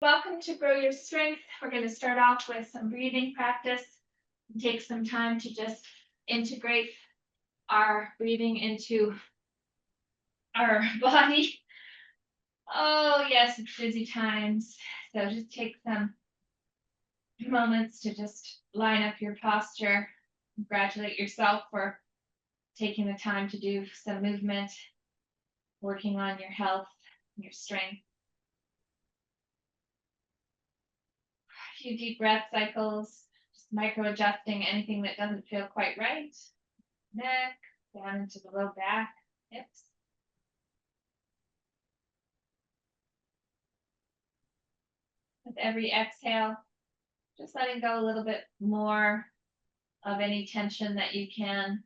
Welcome to Grow Your Strength. We're going to start off with some breathing practice. Take some time to just integrate our breathing into our body. Oh, yes, it's busy times. So just take some moments to just line up your posture. Congratulate yourself for taking the time to do some movement, working on your health, your strength. A few deep breath cycles, just micro adjusting anything that doesn't feel quite right. Neck, down into the low back, hips. With every exhale, just letting go a little bit more of any tension that you can.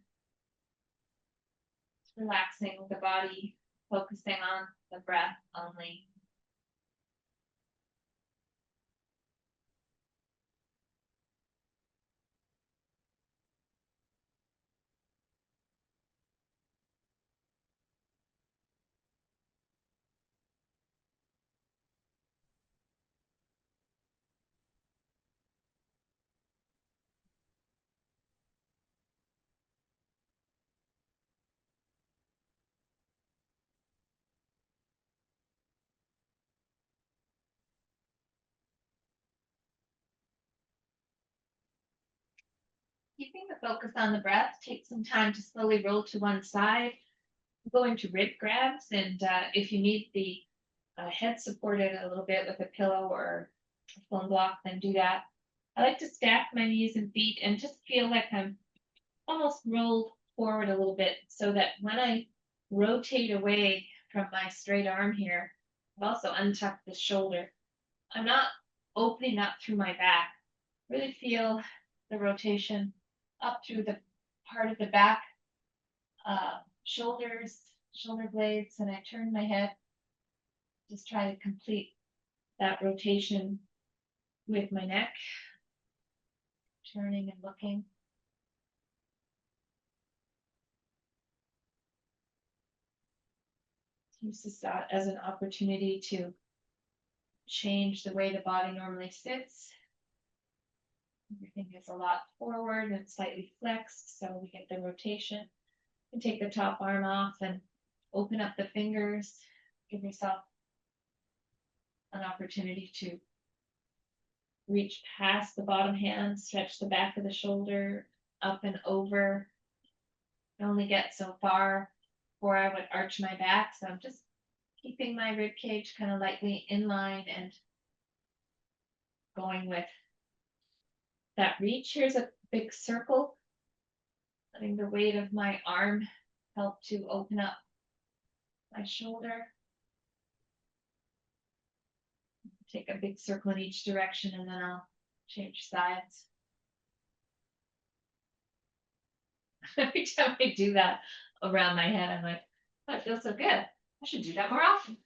Relaxing the body, focusing on the breath only. Keeping the focus on the breath, take some time to slowly roll to one side. Go into rib grabs, and if you need the head supported a little bit with a pillow or a phone block, then do that. I like to stack my knees and feet and just feel like I'm almost rolled forward a little bit so that when I rotate away from my straight arm here, I've also untucked the shoulder. I'm not opening up through my back. Really feel the rotation up through the part of the back, shoulders, shoulder blades, and I turn my head. Just try to complete that rotation with my neck, turning and looking. Use this as an opportunity to change the way the body normally sits. Everything is a lot forward and slightly flexed, so we get the rotation. And take the top arm off and open up the fingers. Give yourself an opportunity to reach past the bottom hand, stretch the back of the shoulder up and over. I only get so far before I would arch my back, so I'm just keeping my rib cage kind of lightly in line and going with that reach. Here's a big circle, letting the weight of my arm help to open up my shoulder. Take a big circle in each direction, and then I'll change sides. Every time I do that around my head, I'm like, oh, it feels so good. I should do that more often.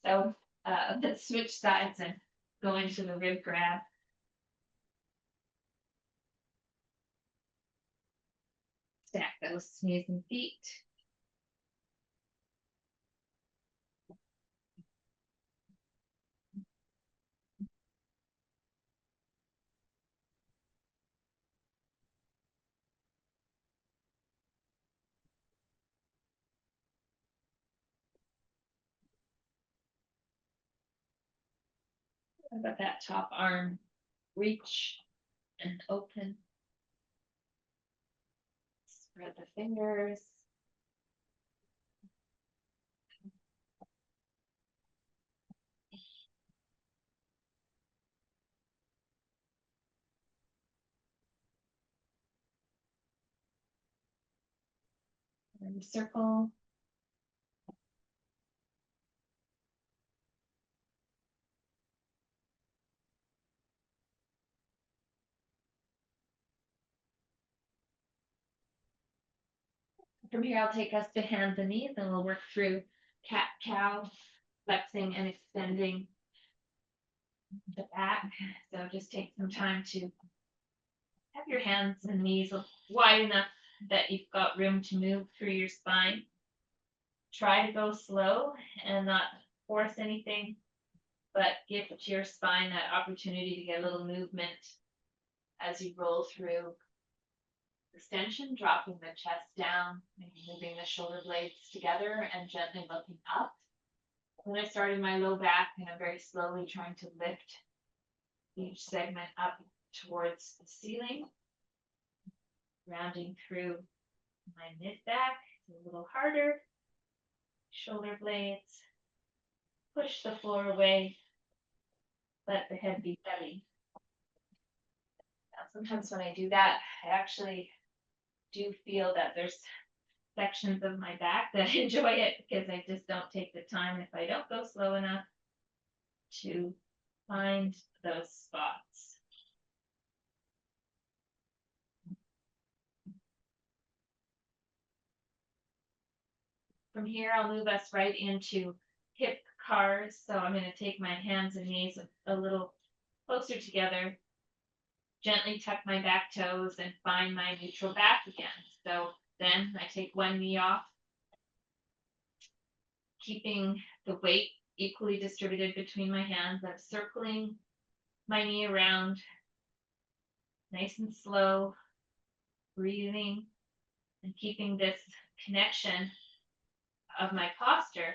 So let's switch sides and go into the rib grab. Stack those knees and feet. Let that top arm reach and open. Spread the fingers. And circle. From here, I'll take us to hands and knees, and we'll work through cat-cow, flexing and extending the back. So just take some time to have your hands and knees wide enough that you've got room to move through your spine. Try to go slow and not force anything, but give to your spine that opportunity to get a little movement as you roll through extension, dropping the chest down, maybe moving the shoulder blades together and gently looking up. Then I started my low back and I'm very slowly trying to lift each segment up towards the ceiling, rounding through my mid back a little harder, shoulder blades, push the floor away, let the head be heavy. Now, sometimes when I do that, I actually do feel that there's sections of my back that enjoy it because I just don't take the time if I don't go slow enough to find those spots. From here, I'll move us right into hip cars. So I'm going to take my hands and knees a little closer together, gently tuck my back toes and find my neutral back again. So then I take one knee off, keeping the weight equally distributed between my hands. I'm circling my knee around, nice and slow, breathing and keeping this connection of my posture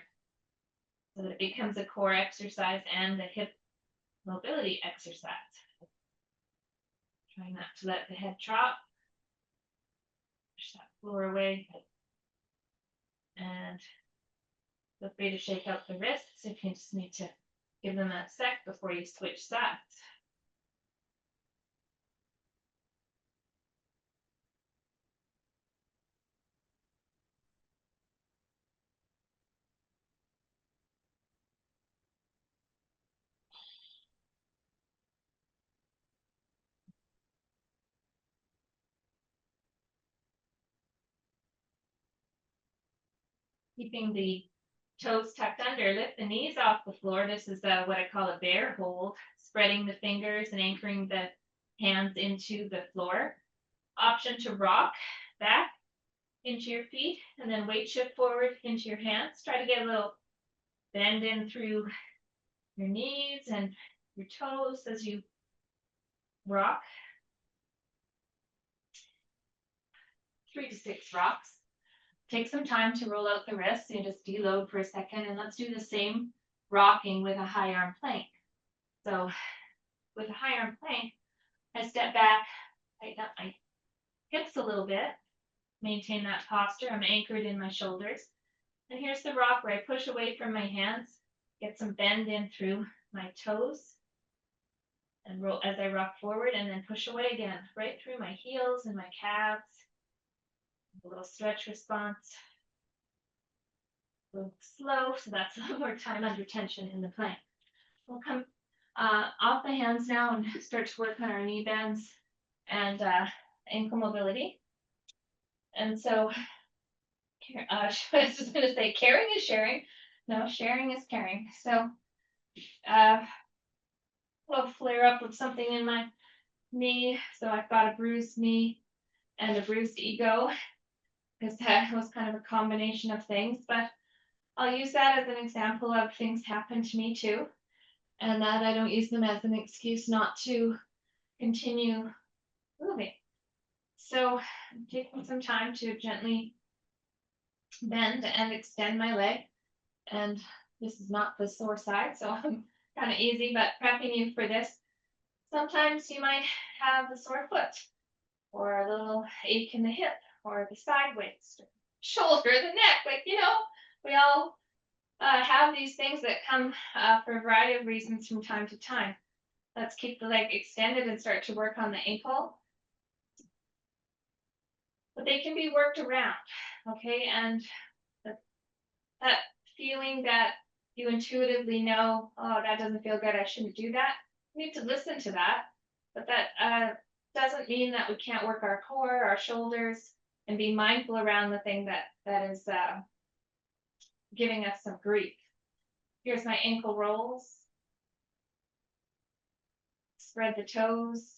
so that it becomes a core exercise and a hip mobility exercise. Trying not to let the head drop. Push that floor away. And feel free to shake out the wrists if you just need to give them a sec before you switch sides. Keeping the toes tucked under, lift the knees off the floor. This is what I call a bear hold, spreading the fingers and anchoring the hands into the floor. Option to rock back into your feet and then weight shift forward into your hands. Try to get a little bend in through your knees and your toes as you rock. 3 to 6 rocks. Take some time to roll out the wrists and just deload for a second. And let's do the same rocking with a high arm plank. So with a high arm plank, I step back, tighten up my hips a little bit, maintain that posture. I'm anchored in my shoulders. And here's the rock where I push away from my hands, get some bend in through my toes, and roll as I rock forward, and then push away again, right through my heels and my calves. A little stretch response. A little slow, so that's a little more time under tension in the plank. We'll come off the hands now and start to work on our knee bends and ankle mobility. And so I was just going to say caring is sharing. No, sharing is caring. So we'll flare up with something in my knee. So I've got a bruised knee and a bruised ego, because that was kind of a combination of things. But I'll use that as an example of things happen to me too, and that I don't use them as an excuse not to continue moving. So I'm taking some time to gently bend and extend my leg. And this is not the sore side, so I'm kind of easy, but prepping you for this. Sometimes you might have a sore foot or a little ache in the hip or the side waist, shoulder, the neck. Like, we all have these things that come for a variety of reasons from time to time. Let's keep the leg extended and start to work on the ankle. But they can be worked around, okay? And that feeling that you intuitively know, oh, that doesn't feel good, I shouldn't do that. You need to listen to that. But that doesn't mean that we can't work our core, our shoulders, and be mindful around the thing that is giving us some grief. Here's my ankle rolls. Spread the toes.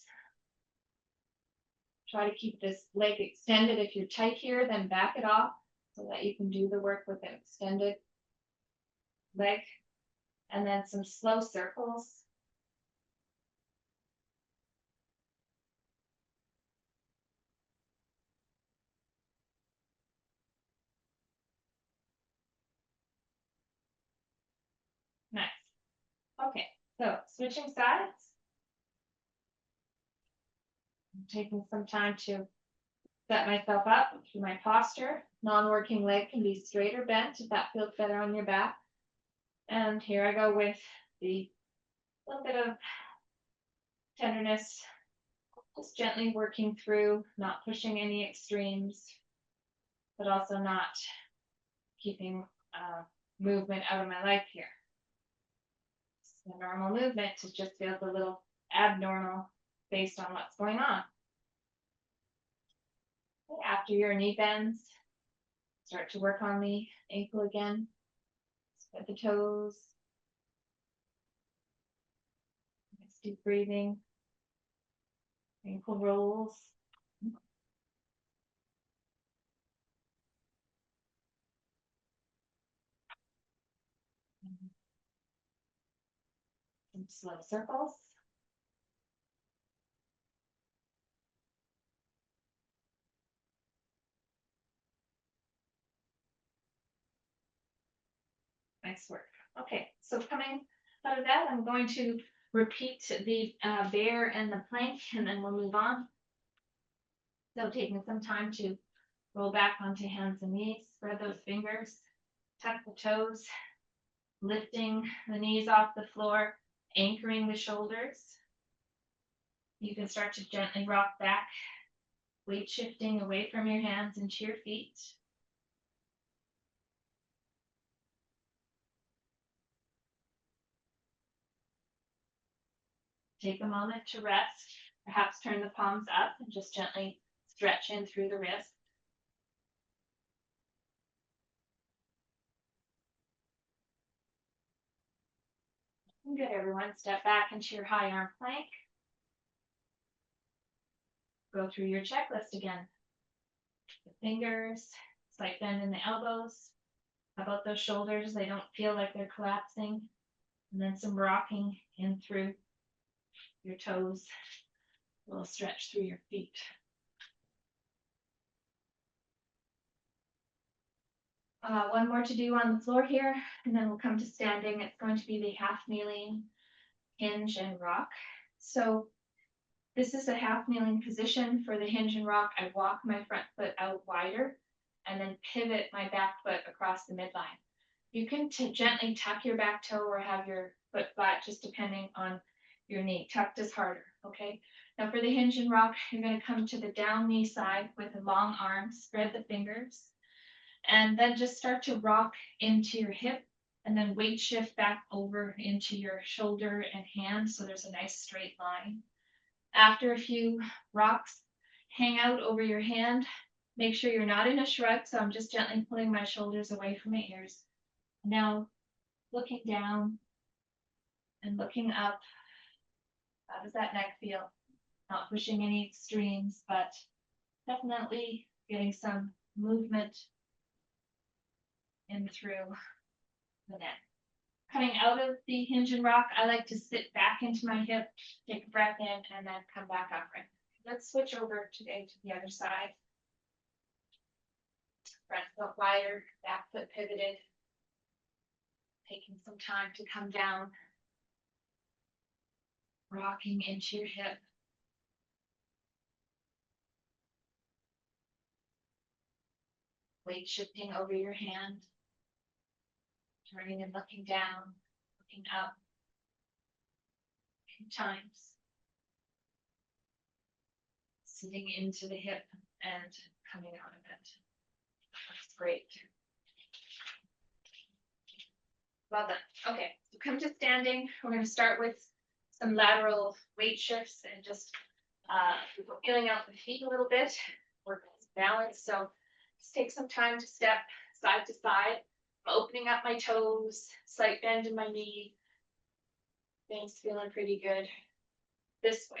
Try to keep this leg extended. If you're tight here, then back it off so that you can do the work with an extended leg. and then some slow circles. Nice. Okay, so switching sides. I'm taking some time to set myself up through my posture. Non-working leg can be straight or bent if that feels better on your back. And here I go with the little bit of tenderness, just gently working through, not pushing any extremes, but also not keeping movement out of my life here. The normal movement, it just feels a little abnormal based on what's going on. After your knee bends, start to work on the ankle again. Spread the toes. Nice deep breathing. Ankle rolls. Some slow circles. Nice work. Okay, so coming out of that, I'm going to repeat the bear and the plank, and then we'll move on. So taking some time to roll back onto hands and knees, spread those fingers, tuck the toes, lifting the knees off the floor, anchoring the shoulders. You can start to gently rock back, weight shifting away from your hands into your feet. Take a moment to rest, perhaps turn the palms up and just gently stretch in through the wrist. Good, everyone. Step back into your high arm plank. Go through your checklist again. The fingers, slight bend in the elbows. How about those shoulders? They don't feel like they're collapsing. And then some rocking in through your toes. A little stretch through your feet. One more to do on the floor here, and then we'll come to standing. It's going to be the half kneeling hinge and rock. So this is a half kneeling position. For the hinge and rock, I walk my front foot out wider and then pivot my back foot across the midline. You can gently tuck your back toe or have your foot flat, just depending on your knee. Tucked is harder, okay? Now for the hinge and rock, you're going to come to the down knee side with a long arm, spread the fingers, and then just start to rock into your hip and then weight shift back over into your shoulder and hand, so there's a nice straight line. After a few rocks, hang out over your hand. Make sure you're not in a shrug, so I'm just gently pulling my shoulders away from my ears. Now, looking down and looking up. How does that neck feel? Not pushing any extremes, but definitely getting some movement in through the neck. Coming out of the hinge and rock, I like to sit back into my hip, take a breath in, and then come back upright. Let's switch over today to the other side. Front foot wider, back foot pivoted. Taking some time to come down. Rocking into your hip. Weight shifting over your hand. Turning and looking down, looking up. A few times. Sitting into the hip and coming out of it. That's great. Well done. Okay, so come to standing. We're going to start with some lateral weight shifts and just feeling out the feet a little bit. Work on balance. So just take some time to step side to side. I'm opening up my toes, slight bend in my knee. Things feeling pretty good this way.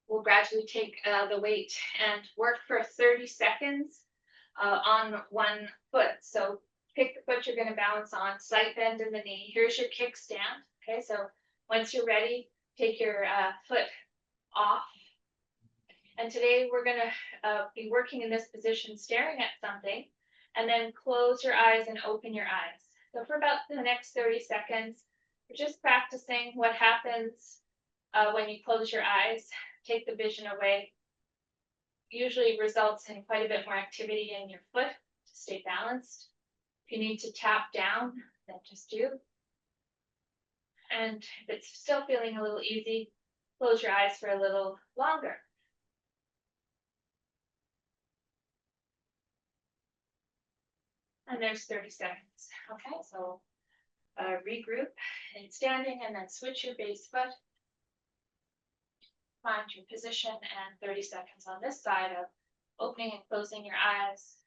We'll gradually take the weight and work for 30 seconds on one foot. So Pick the foot you're going to balance on, slight bend in the knee. Here's your kickstand. Okay, so once you're ready, take your foot off. And today we're going to be working in this position, staring at something, and then close your eyes and open your eyes. So for about the next 30 seconds, we're just practicing what happens when you close your eyes, take the vision away. Usually results in quite a bit more activity in your foot to stay balanced. If you need to tap down, then just do. And if it's still feeling a little easy, close your eyes for a little longer. And there's 30 seconds. Okay, so regroup in standing and then switch your base foot. Find your position and 30 seconds on this side of opening and closing your eyes.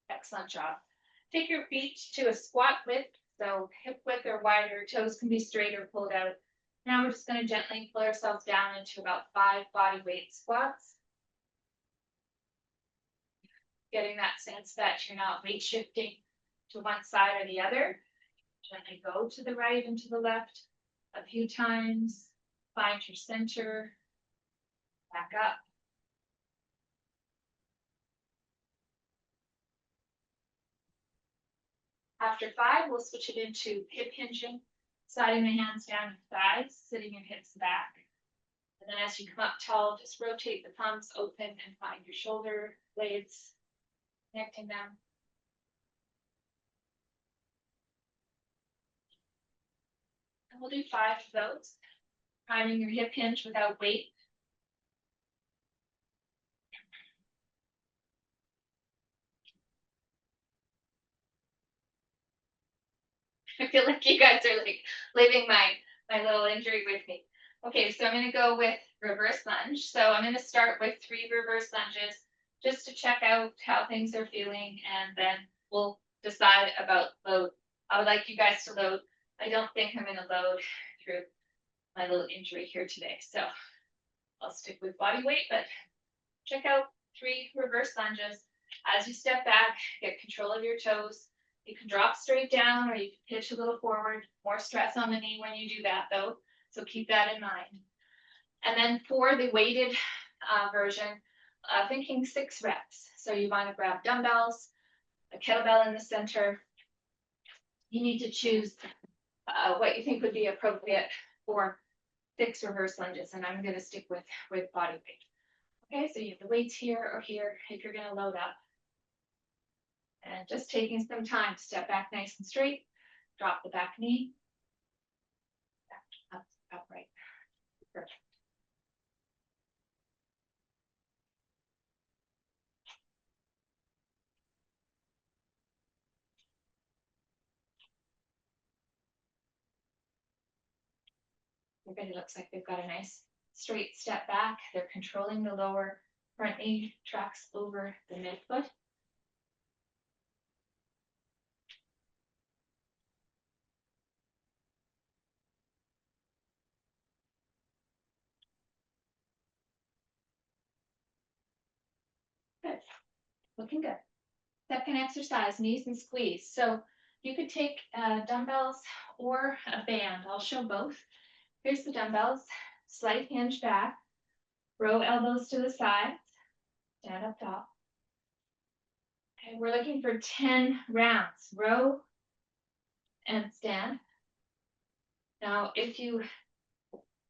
Excellent job. Take your feet to a squat width, so hip width or wider, toes can be straight or pulled out. Now we're just going to gently pull ourselves down into about 5 body weight squats. Getting that sense that you're not weight shifting to one side or the other. Gently go to the right and to the left a few times. Find your center. Back up. After 5, we'll switch it into hip hinging, sliding the hands down your thighs, sitting your hips back. And then as you come up tall, just rotate the thumbs open and find your shoulder blades, connecting them. And we'll do 5 of those. Priming your hip hinge without weight. I feel like you guys are like living my little injury with me. Okay, so I'm going to go with reverse lunge. So I'm going to start with 3 reverse lunges just to check out how things are feeling, and then we'll decide about load. I would like you guys to load. I don't think I'm going to load through my little injury here today. So I'll stick with body weight, but check out 3 reverse lunges. As you step back, get control of your toes. You can drop straight down or you can pitch a little forward. More stress on the knee when you do that though, so keep that in mind. And then for the weighted version, thinking 6 reps. So you want to grab dumbbells, a kettlebell in the center. You need to choose what you think would be appropriate for 6 reverse lunges, and I'm going to stick with body weight. Okay, so you have the weights here or here if you're going to load up. And just taking some time to step back nice and straight, drop the back knee, back up, upright. Perfect. Everybody looks like they've got a nice straight step back. They're controlling the lower front knee, tracks over the midfoot. Good. Looking good. Second exercise, knees and squeeze. So you could take dumbbells or a band. I'll show both. Here's the dumbbells. Slight hinge back. Row elbows to the sides. Stand up tall. Okay, we're looking for 10 rounds. Row and stand. Now, if you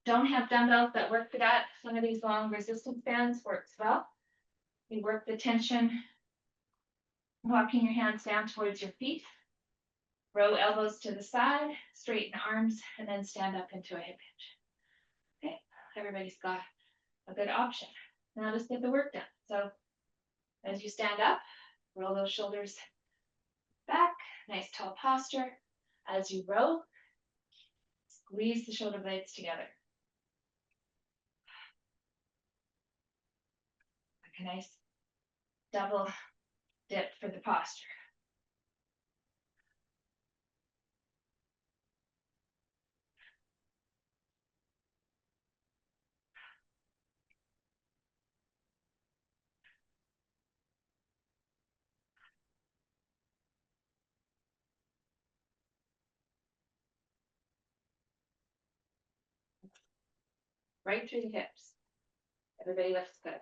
don't have dumbbells that work for that, some of these long resistance bands works well. You work the tension, walking your hands down towards your feet. Row elbows to the side, straighten arms, and then stand up into a hip hinge. Okay, everybody's got a good option. Now let's get the work done. So as you stand up, roll those shoulders back, nice tall posture. As you row, Squeeze the shoulder blades together. Like a nice double dip for the posture. Right through the hips. Everybody lifts good.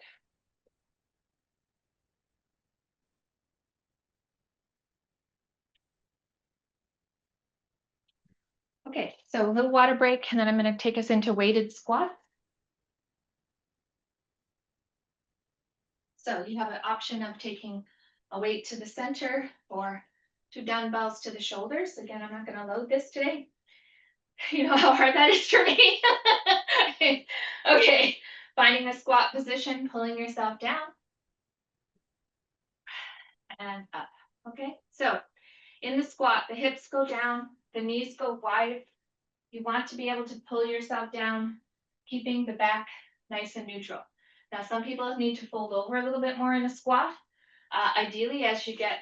Okay, so a little water break, and then I'm going to take us into weighted squat. So you have an option of taking a weight to the center or 2 dumbbells to the shoulders. Again, I'm not going to load this today. You know how hard that is for me. Okay, finding a squat position, pulling yourself down and up. Okay, so in the squat, the hips go down, the knees go wide. You want to be able to pull yourself down, keeping the back nice and neutral. Now, some people need to fold over a little bit more in a squat. Ideally, as you get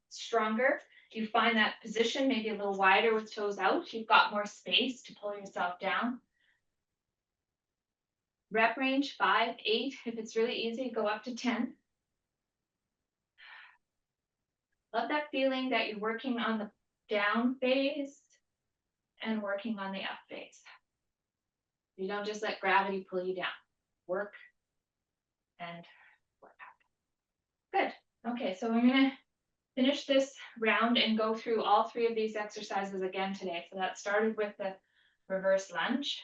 stronger, you find that position maybe a little wider with toes out. You've got more space to pull yourself down. Rep range 5, 8. If it's really easy, go up to 10. Love that feeling that you're working on the down phase and working on the up phase. You don't just let gravity pull you down. Work and work out. Good. Okay, so we're going to finish this round and go through all 3 of these exercises again today. So that started with the reverse lunge.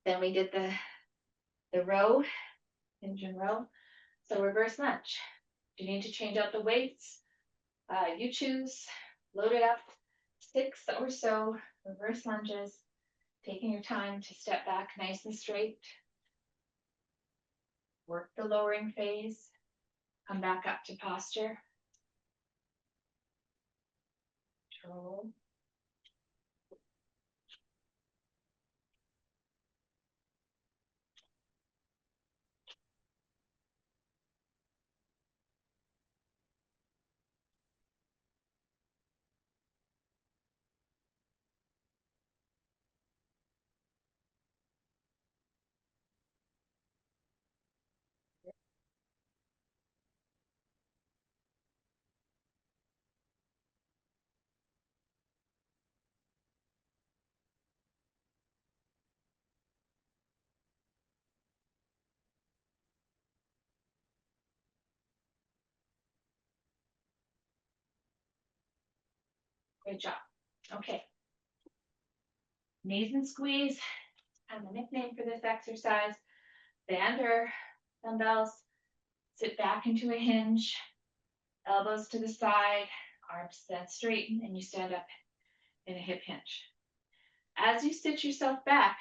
Then we did the row, hinge and row. So reverse lunge. Do you need to change out the weights? You choose. Load it up. 6 or so reverse lunges. Taking your time to step back nice and straight. Work the lowering phase. Come back up to posture. Control. Great job. Okay. Knees and squeeze. And the nickname for this exercise. Band or dumbbells. Sit back into a hinge. Elbows to the side. Arms then straighten, and you stand up in a hip hinge. As you sit yourself back,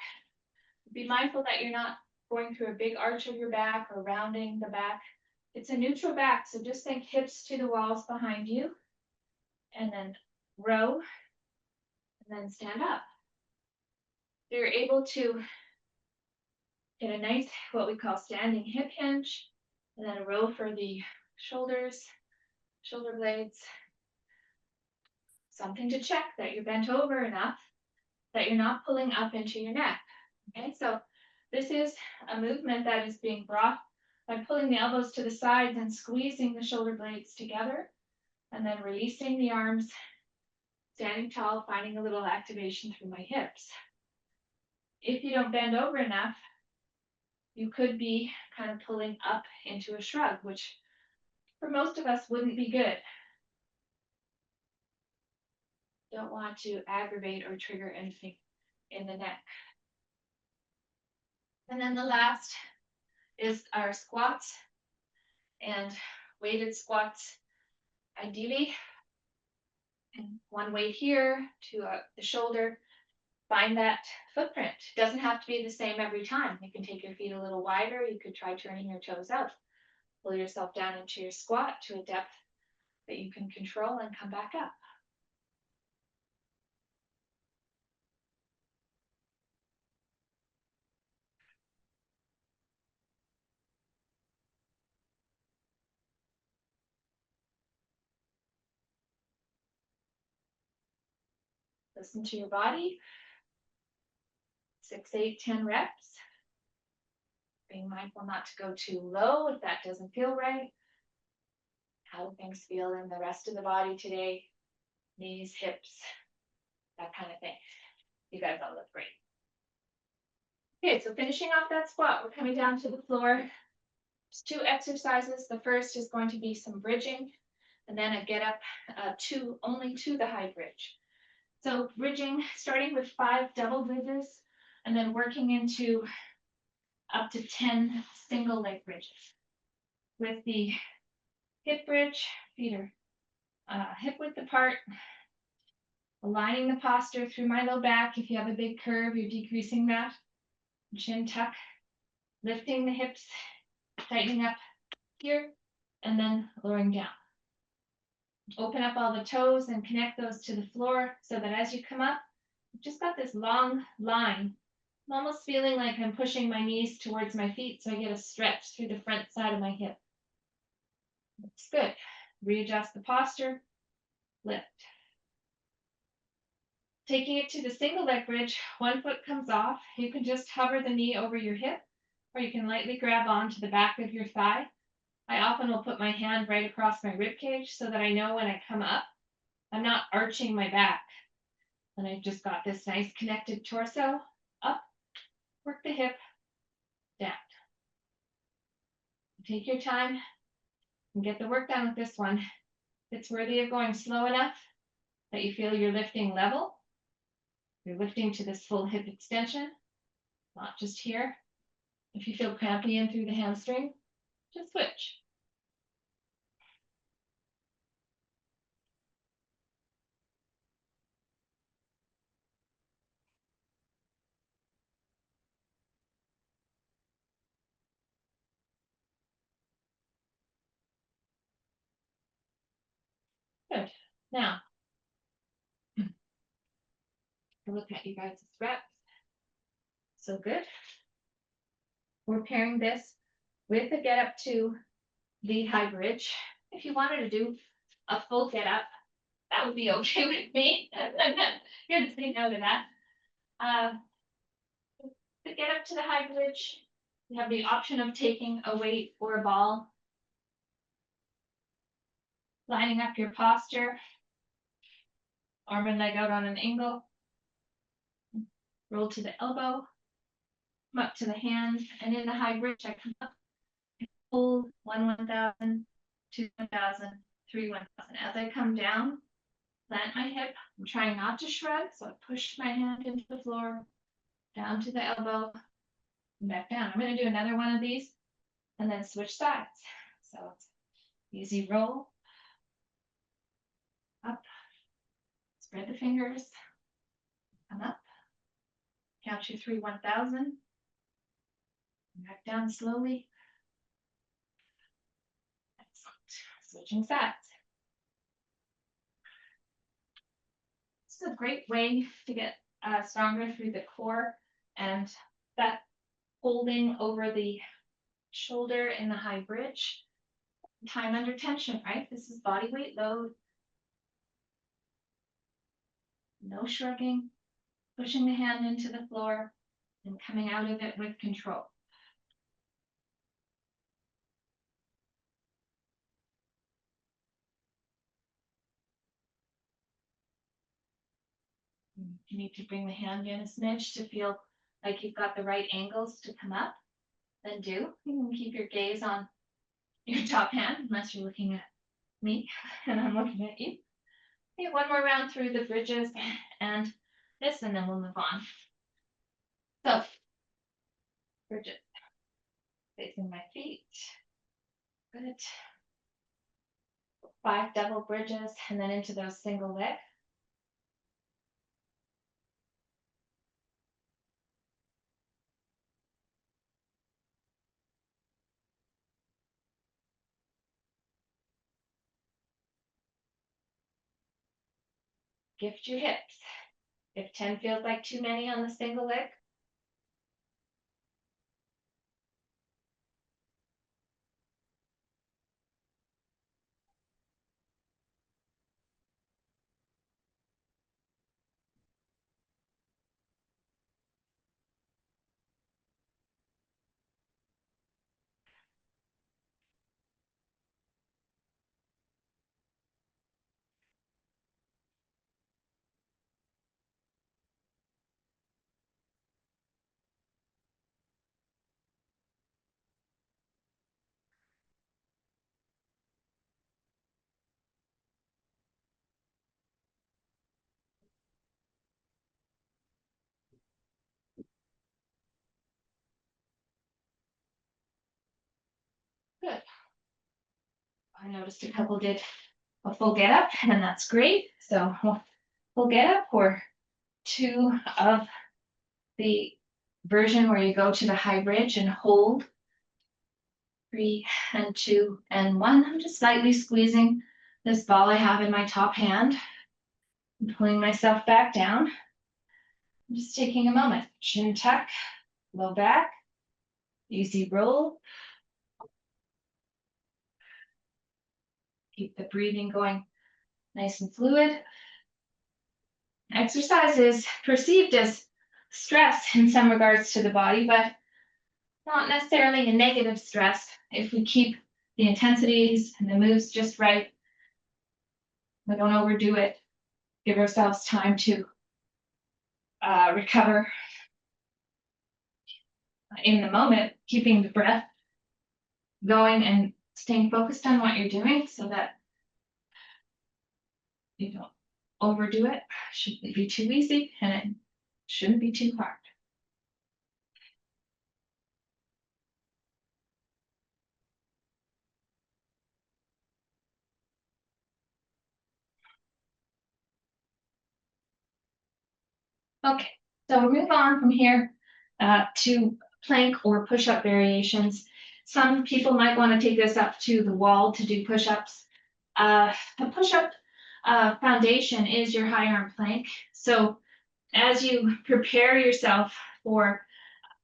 be mindful that you're not going through a big arch of your back or rounding the back. It's a neutral back, so just think hips to the walls behind you, and then row, and then stand up. So you're able to get a nice, what we call standing hip hinge, and then a row for the shoulders, shoulder blades. Something to check that you're bent over enough that you're not pulling up into your neck. Okay, so this is a movement that is being brought by pulling the elbows to the sides and squeezing the shoulder blades together, and then releasing the arms, standing tall, finding a little activation through my hips. If you don't bend over enough, you could be kind of pulling up into a shrug, which for most of us wouldn't be good. Don't want to aggravate or trigger anything in the neck. And then the last is our squats and weighted squats. Ideally, and one weight here to the shoulder. Find that footprint. It doesn't have to be the same every time. You can take your feet a little wider. You could try turning your toes out. Pull yourself down into your squat to a depth that you can control and come back up. Listen to your body. 6, 8, 10 reps. Being mindful not to go too low if that doesn't feel right. How do things feel in the rest of the body today? Knees, hips, that kind of thing. You guys all look great. Okay, so finishing off that squat, we're coming down to the floor. There's 2 exercises. The first is going to be some bridging, and then a get up only to the high bridge. So bridging, starting with 5 double bridges, and then working into up to 10 single leg bridges. With the hip bridge, feet are hip width apart, aligning the posture through my low back. If you have a big curve, you're decreasing that. Chin tuck, lifting the hips, tightening up here, and then lowering down. Open up all the toes and connect those to the floor so that as you come up, you've just got this long line. I'm almost feeling like I'm pushing my knees towards my feet so I get a stretch through the front side of my hip. That's good. Readjust the posture, lift. Taking it to the single leg bridge, one foot comes off. You can just hover the knee over your hip, or you can lightly grab onto the back of your thigh. I often will put my hand right across my rib cage so that I know when I come up, I'm not arching my back. And I've just got this nice connected torso, up, work the hip, down. Take your time and get the work done with this one. It's worthy of going slow enough that you feel you're lifting level. You're lifting to this full hip extension, not just here. If you feel crampy in through the hamstring, just switch. Good. Now, look at you guys' reps. So good. We're pairing this with a get up to the high bridge. If you wanted to do a full get up, that would be okay with me. You're going to say no to that. To get up to the high bridge, you have the option of taking a weight or a ball, lining up your posture, arm and leg out on an angle, roll to the elbow, come up to the hands, and in the high bridge, I come up, hold 1,000, 2,000, 3,000. As I come down, plant my hip. I'm trying not to shrug, so I push my hand into the floor, down to the elbow, and back down. I'm going to do another one of these, and then switch sides. So it's easy roll, up, spread the fingers, come up, count your 3, 1,000, back down slowly. Excellent. Switching sides. This is a great way to get stronger through the core, and that holding over the shoulder in the high bridge. Time under tension, right? This is body weight load. No shrugging, pushing the hand into the floor and coming out of it with control. You need to bring the hand in a smidge to feel like you've got the right angles to come up. Then do. You can keep your gaze on your top hand unless you're looking at me and I'm looking at you. Okay, one more round through the bridges and this, and then we'll move on. So, bridges. Facing my feet. Good. 5 double bridges and then into those single leg. Gift your hips. If 10 feels like too many on the single leg, I noticed a couple did a full get up, and that's great. So full get up or 2 of the version where you go to the high bridge and hold. 3 and 2 and 1. I'm just slightly squeezing this ball I have in my top hand and pulling myself back down. I'm just taking a moment. Chin tuck, low back, easy roll. Keep the breathing going nice and fluid. Exercise is perceived as stress in some regards to the body, but not necessarily a negative stress if we keep the intensities and the moves just right. We don't overdo it. Give ourselves time to recover in the moment, keeping the breath going and staying focused on what you're doing so that you don't overdo it. Shouldn't be too easy and it shouldn't be too hard. Okay, so we'll move on from here to plank or push-up variations. Some people might want to take this up to the wall to do push-ups. A push-up foundation is your high arm plank. So as you prepare yourself for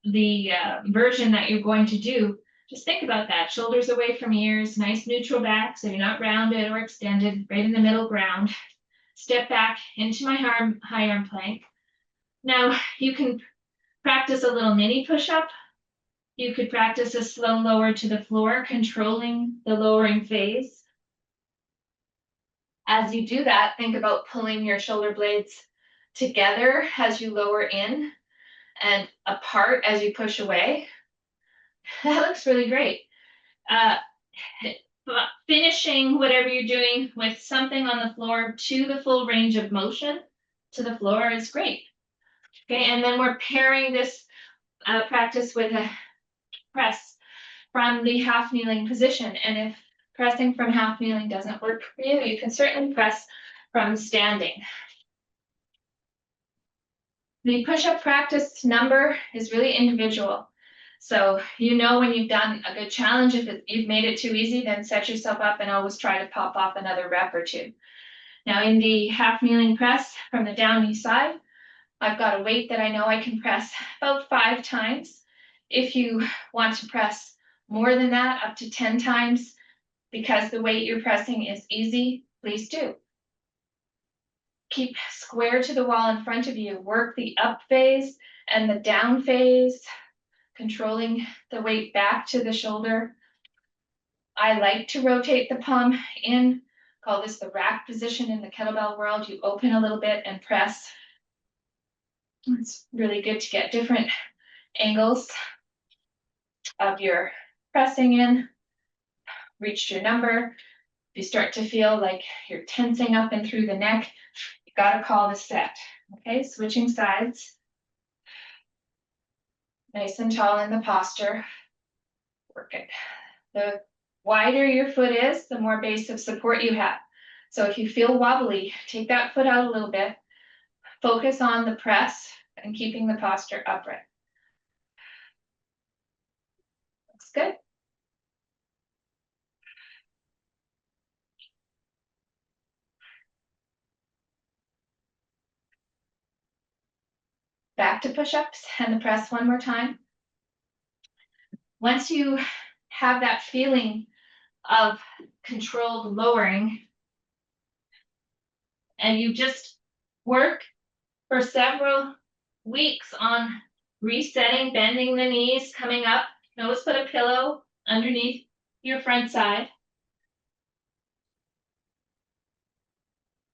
the version that you're going to do, just think about that. Shoulders away from ears, nice neutral back, so you're not rounded or extended, right in the middle ground. Step back into my high arm plank. Now you can practice a little mini push-up. You could practice a slow lower to the floor, controlling the lowering phase. As you do that, think about pulling your shoulder blades together as you lower in and apart as you push away. That looks really great. Finishing whatever you're doing with something on the floor to the full range of motion to the floor is great. Okay, and then we're pairing this practice with a press from the half kneeling position. And if pressing from half kneeling doesn't work for you, you can certainly press from standing. The push-up practice number is really individual. So you know when you've done a good challenge, if you've made it too easy, then set yourself up and always try to pop off another rep or 2. Now in the half kneeling press from the down knee side, I've got a weight that I know I can press about 5 times. If you want to press more than that, up to 10 times, because the weight you're pressing is easy, please do. Keep square to the wall in front of you. Work the up phase and the down phase, controlling the weight back to the shoulder. I like to rotate the palm in, call this the rack position in the kettlebell world. You open a little bit and press. It's really good to get different angles of your pressing in. Reached your number. If you start to feel like you're tensing up and through the neck, you gotta call the set. Okay, switching sides. Nice and tall in the posture. Work it. The wider your foot is, the more base of support you have. So if you feel wobbly, take that foot out a little bit. Focus on the press and keeping the posture upright. Looks good. Back to push-ups and the press one more time. Once you have that feeling of controlled lowering, and you just work for several weeks on resetting, bending the knees, coming up. You can always put a pillow underneath your front side.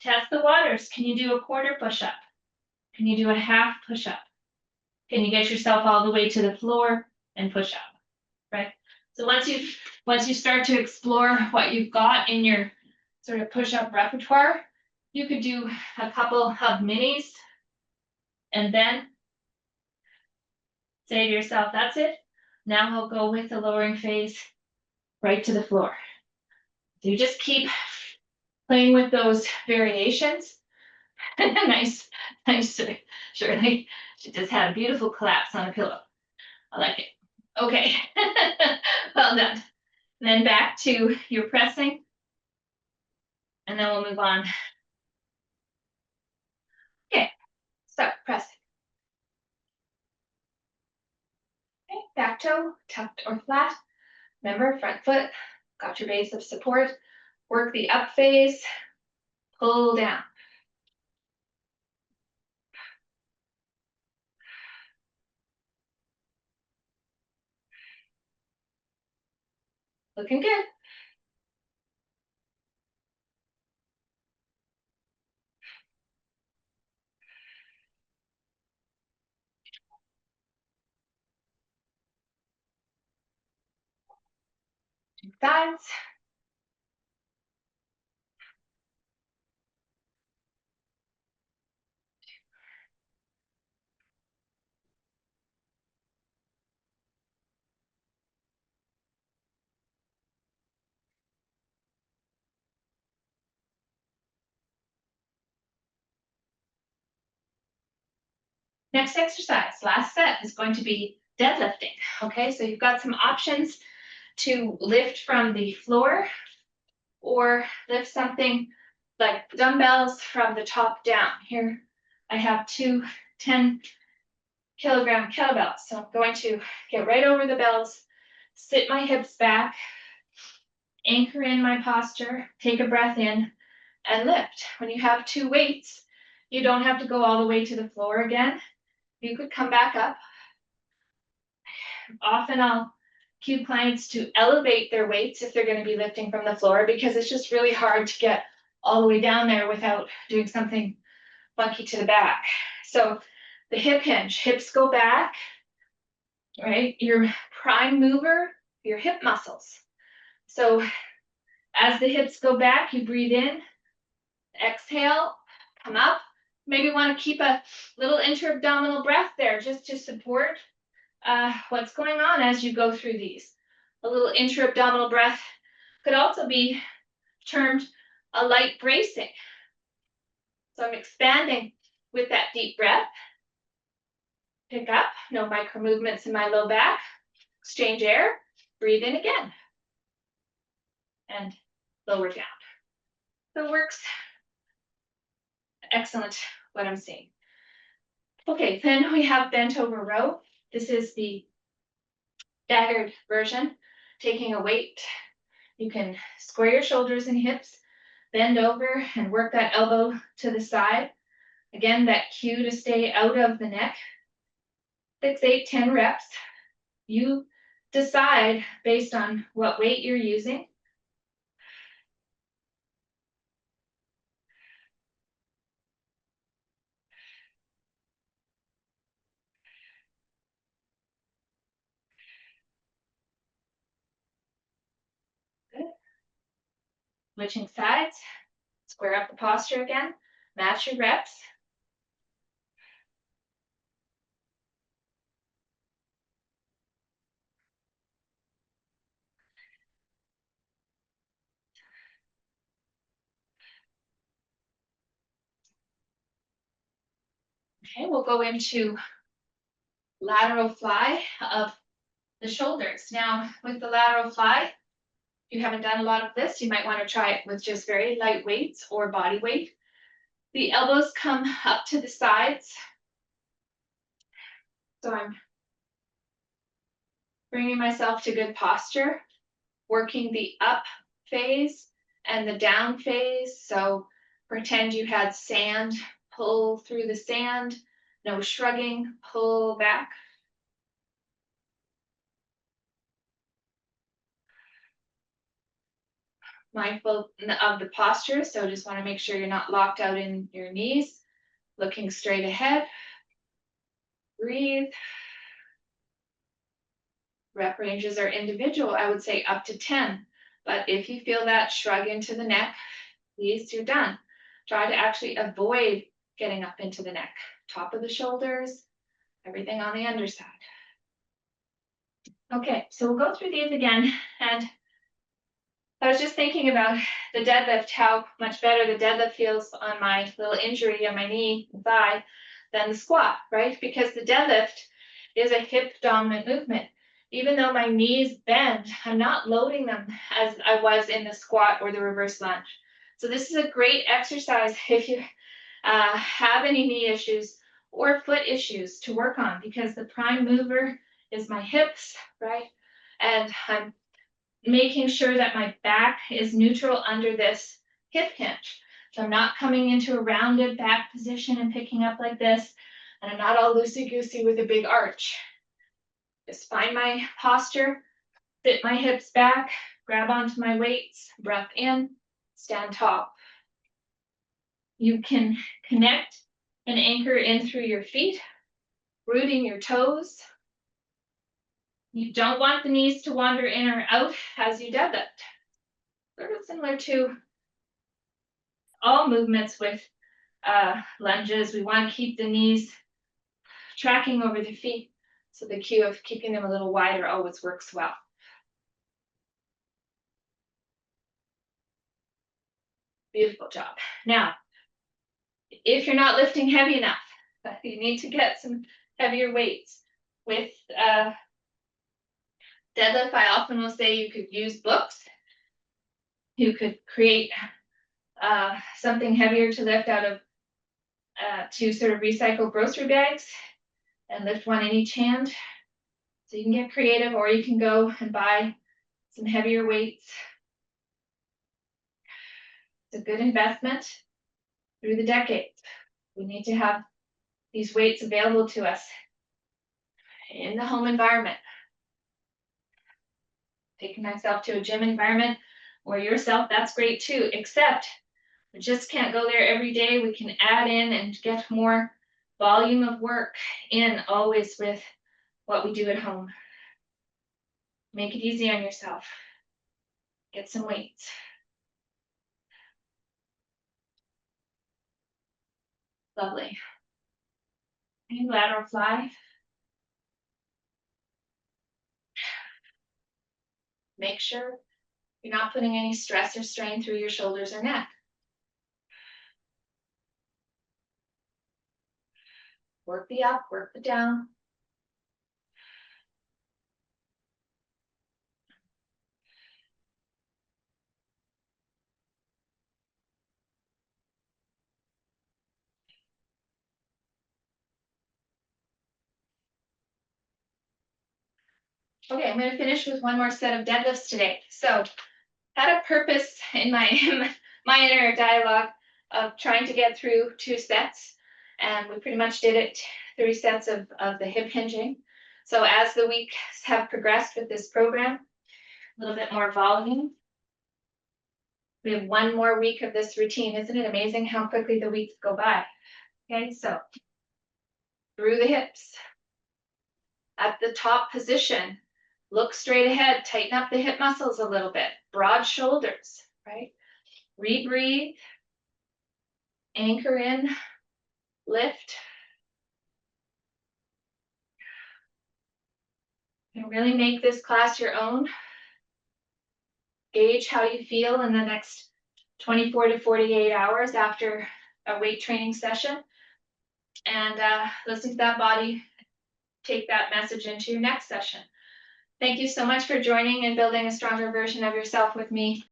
Test the waters. Can you do a quarter push-up? Can you do a half push-up? Can you get yourself all the way to the floor and push up? Right? So once you start to explore what you've got in your sort of push-up repertoire, you could do a couple of minis and then say to yourself, that's it. Now I'll go with the lowering phase right to the floor. So you just keep playing with those variations. Nice, nice, Shirley. She just had a beautiful collapse on a pillow. I like it. Okay, well done. And then back to your pressing. And then we'll move on. Okay, start pressing. Okay, back toe, tucked or flat. Remember, front foot, got your base of support. Work the up phase, pull down. Looking good. Two sides. Next exercise, last set, is going to be deadlifting. Okay, so you've got some options to lift from the floor or lift something like dumbbells from the top down. Here I have two 10-kilogram kettlebells. So I'm going to get right over the bells, sit my hips back, anchor in my posture, take a breath in, and lift. When you have two weights, you don't have to go all the way to the floor again. You could come back up. Often I'll cue clients to elevate their weights if they're going to be lifting from the floor, because it's just really hard to get all the way down there without doing something funky to the back. So the hip hinge, hips go back, right? Your prime mover, your hip muscles. So as the hips go back, you breathe in, exhale, come up. Maybe want to keep a little inter-abdominal breath there just to support what's going on as you go through these. A little intra-abdominal breath could also be termed a light bracing. So I'm expanding with that deep breath. Pick up, no micro movements in my low back. Exchange air, breathe in again. And lower down. So it works. Excellent, what I'm seeing. Okay, then we have bent over row. This is the staggered version, taking a weight. You can square your shoulders and hips, bend over and work that elbow to the side. Again, that cue to stay out of the neck. 6, 8, 10 reps. You decide based on what weight you're using. Good. Switching sides. Square up the posture again. Match your reps. Okay, we'll go into lateral fly of the shoulders. Now, with the lateral fly, if you haven't done a lot of this, you might want to try it with just very light weights or body weight. The elbows come up to the sides. So I'm bringing myself to good posture, working the up phase and the down phase. So pretend you had sand, pull through the sand, no shrugging, pull back. Mindful of the posture, so just want to make sure you're not locked out in your knees, looking straight ahead. Breathe. Rep ranges are individual. I would say up to 10, but if you feel that shrug into the neck, please, you're done. Try to actually avoid getting up into the neck. Top of the shoulders, everything on the underside. Okay, so we'll go through these again, and I was just thinking about the deadlift, how much better the deadlift feels on my little injury on my knee and thigh than the squat, right? Because the deadlift is a hip dominant movement. Even though my knees bend, I'm not loading them as I was in the squat or the reverse lunge. So this is a great exercise if you have any knee issues or foot issues to work on, because the prime mover is my hips, right? And I'm making sure that my back is neutral under this hip hinge. So I'm not coming into a rounded back position and picking up like this, and I'm not all loosey-goosey with a big arch. Just find my posture, fit my hips back, grab onto my weights, breath in, stand tall. You can connect and anchor in through your feet, rooting your toes. You don't want the knees to wander in or out as you deadlift. Sort of similar to all movements with lunges. We want to keep the knees tracking over the feet. So the cue of keeping them a little wider always works well. Beautiful job. Now, if you're not lifting heavy enough, you need to get some heavier weights. With deadlift, I often will say you could use books. You could create something heavier to lift out of two sort of recycled grocery bags and lift one in each hand. So you can get creative, or you can go and buy some heavier weights. It's a good investment through the decades. We need to have these weights available to us in the home environment. Taking myself to a gym environment or yourself, that's great too, except we just can't go there every day. We can add in and get more volume of work in always with what we do at home. Make it easy on yourself. Get some weights. Lovely. And lateral fly. Make sure you're not putting any stress or strain through your shoulders or neck. Work the up, work the down. Okay, I'm going to finish with one more set of deadlifts today. So, had a purpose in my inner dialogue of trying to get through 2 sets, and we pretty much did it 3 sets of the hip hinging. So as the weeks have progressed with this program, a little bit more volume. We have 1 more week of this routine. Isn't it amazing how quickly the weeks go by? Okay, so through the hips. At the top position, look straight ahead, tighten up the hip muscles a little bit, broad shoulders, right? Rebreathe, anchor in, lift. And really make this class your own. Gauge how you feel in the next 24 to 48 hours after a weight training session. And listen to that body, take that message into your next session. Thank you so much for joining and building a stronger version of yourself with me.